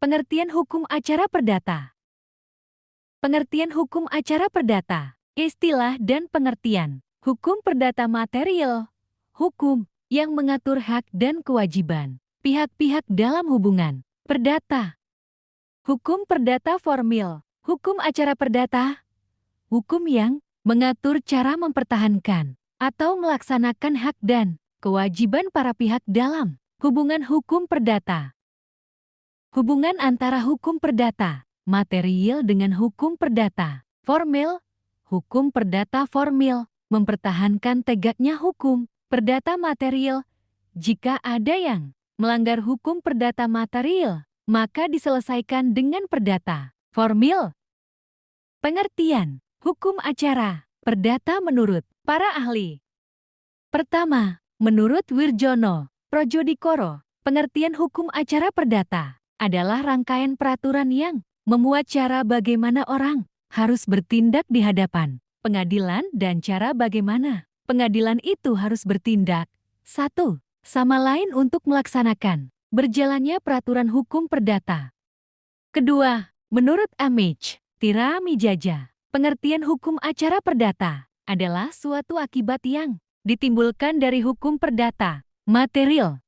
Pengertian hukum acara perdata. Pengertian hukum acara perdata. Istilah dan pengertian. Hukum perdata material. Hukum yang mengatur hak dan kewajiban pihak-pihak dalam hubungan perdata. Hukum perdata formil. Hukum acara perdata. Hukum yang mengatur cara mempertahankan atau melaksanakan hak dan kewajiban para pihak dalam hubungan hukum perdata. Hubungan antara hukum perdata material dengan hukum perdata formil. Hukum perdata formil mempertahankan tegaknya hukum perdata material. Jika ada yang melanggar hukum perdata material, maka diselesaikan dengan perdata formil. Pengertian hukum acara perdata menurut para ahli. Pertama, menurut Wirjono Projodikoro, pengertian hukum acara perdata adalah rangkaian peraturan yang memuat cara bagaimana orang harus bertindak di hadapan pengadilan dan cara bagaimana pengadilan itu harus bertindak satu sama lain untuk melaksanakan berjalannya peraturan hukum perdata. Kedua, menurut Amich Tiramijaja, pengertian hukum acara perdata adalah suatu akibat yang ditimbulkan dari hukum perdata material.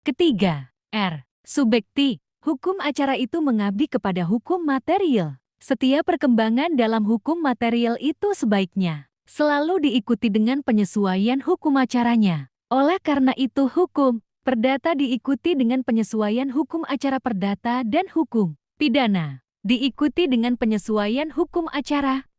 Ketiga, subjekti, hukum acara itu mengabdi kepada hukum material. Setiap perkembangan dalam hukum material itu sebaiknya selalu diikuti dengan penyesuaian hukum acaranya. Oleh karena itu hukum perdata diikuti dengan penyesuaian hukum acara perdata dan hukum pidana diikuti dengan penyesuaian hukum acara.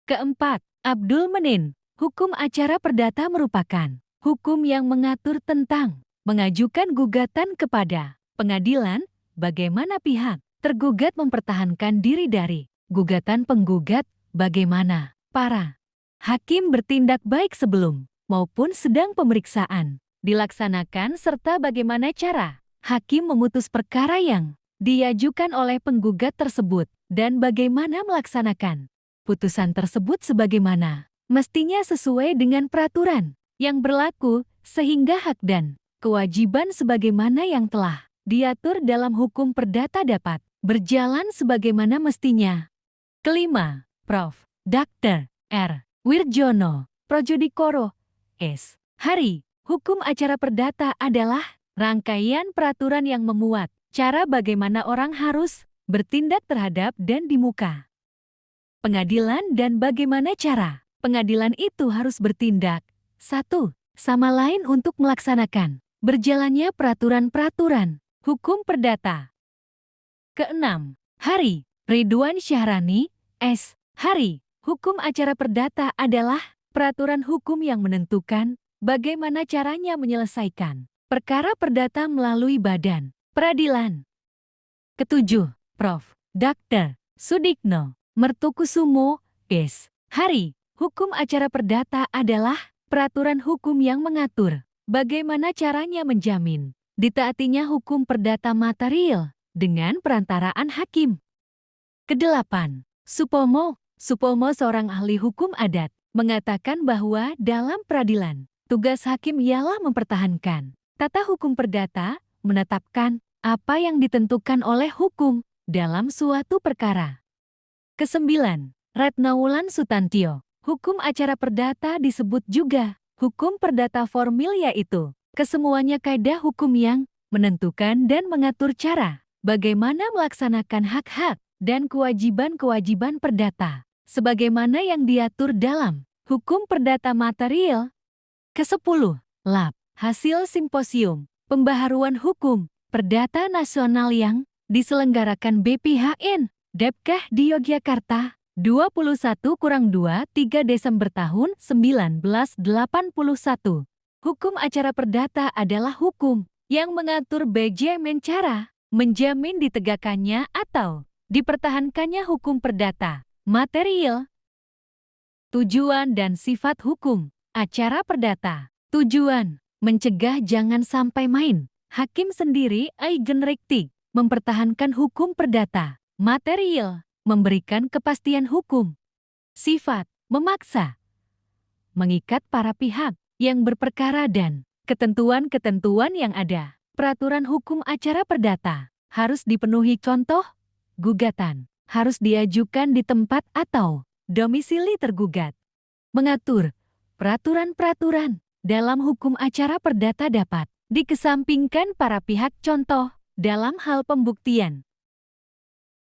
Keempat, Abdul Menin, hukum acara perdata merupakan hukum yang mengatur tentang mengajukan gugatan kepada pengadilan, bagaimana pihak tergugat mempertahankan diri dari gugatan penggugat, bagaimana para hakim bertindak baik sebelum maupun sedang pemeriksaan dilaksanakan, serta bagaimana cara hakim memutus perkara yang diajukan oleh penggugat tersebut dan bagaimana melaksanakan putusan tersebut sebagaimana mestinya sesuai dengan peraturan yang berlaku sehingga hak dan kewajiban sebagaimana yang telah diatur dalam hukum perdata dapat berjalan sebagaimana mestinya. Kelima, Prof. Dr. R. Wirjono Projodikoro, S. Hari, hukum acara perdata adalah rangkaian peraturan yang memuat cara bagaimana orang harus bertindak terhadap dan di muka pengadilan dan bagaimana cara pengadilan itu harus bertindak satu sama lain untuk melaksanakan berjalannya peraturan-peraturan hukum perdata. Keenam, Hari, Ridwan Syahrani, S. Hari, hukum acara perdata adalah peraturan hukum yang menentukan bagaimana caranya menyelesaikan perkara perdata melalui badan peradilan. Ketujuh, Prof. Dr. Sudikno Mertokusumo, S. Hari, hukum acara perdata adalah peraturan hukum yang mengatur bagaimana caranya menjamin ditaatinya hukum perdata material dengan perantaraan hakim. Kedelapan, Supomo seorang ahli hukum adat, mengatakan bahwa dalam peradilan, tugas hakim ialah mempertahankan tata hukum perdata, menetapkan apa yang ditentukan oleh hukum dalam suatu perkara. Kesembilan, Ratnawulan Sutantio, hukum acara perdata disebut juga hukum perdata formil, yaitu kesemuanya kaidah hukum yang menentukan dan mengatur cara bagaimana melaksanakan hak-hak dan kewajiban-kewajiban perdata sebagaimana yang diatur dalam hukum perdata material. Kesepuluh, Lab, hasil simposium pembaharuan hukum perdata nasional yang diselenggarakan BPHN Depkah di Yogyakarta 21-2 3 Desember tahun 1981. Hukum acara perdata adalah hukum yang mengatur bagaimana cara menjamin ditegakkannya atau dipertahankannya hukum perdata material. Tujuan dan sifat hukum acara perdata. Tujuan, mencegah jangan sampai main hakim sendiri eigenrektik, mempertahankan hukum perdata material, memberikan kepastian hukum. Sifat, memaksa, mengikat para pihak yang berperkara dan ketentuan-ketentuan yang ada. Peraturan hukum acara perdata harus dipenuhi. Contoh, gugatan harus diajukan di tempat atau domisili tergugat. Mengatur peraturan-peraturan dalam hukum acara perdata dapat dikesampingkan para pihak. Contoh, dalam hal pembuktian,